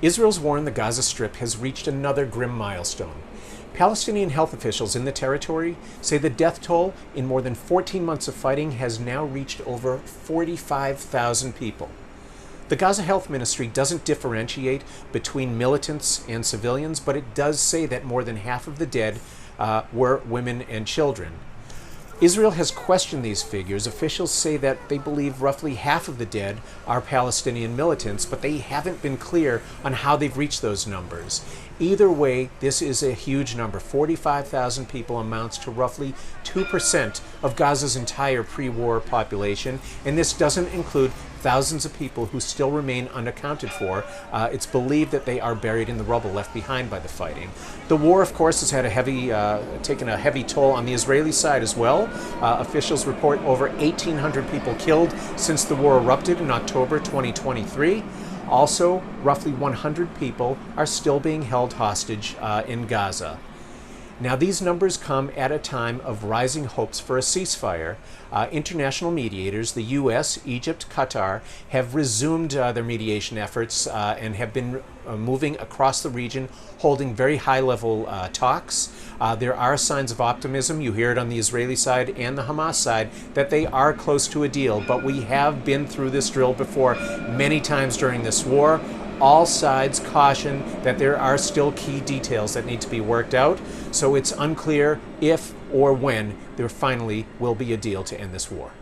Israel's war in the Gaza Strip has reached another grim milestone. Palestinian health officials in the territory say the death toll in more than 14 months of fighting has now reached over 45,000 people. The Gaza Health Ministry doesn't differentiate between militants and civilians, but it does say that more than half of the dead were women and children. Israel has questioned these figures. Officials say that they believe roughly half of the dead are Palestinian militants, but they haven't been clear on how they've reached those numbers. Either way, this is a huge number. 45,000 people amounts to roughly 2% of Gaza's entire pre-war population, and this doesn't include thousands of people who still remain unaccounted for. It's believed that they are buried in the rubble left behind by the fighting. The war, of course, has had taken a heavy toll on the Israeli side as well. Officials report over 1,800 people killed since the war erupted in October 2023. Also, roughly 100 people are still being held hostage in Gaza. Now, these numbers come at a time of rising hopes for a ceasefire. International mediators, the U.S., Egypt, Qatar, have resumed their mediation efforts and have been moving across the region, holding very high-level talks. There are signs of optimism. You hear it on the Israeli side and the Hamas side that they are close to a deal, but we have been through this drill before many times during this war. All sides caution that there are still key details that need to be worked out, so it's unclear if or when there finally will be a deal to end this war.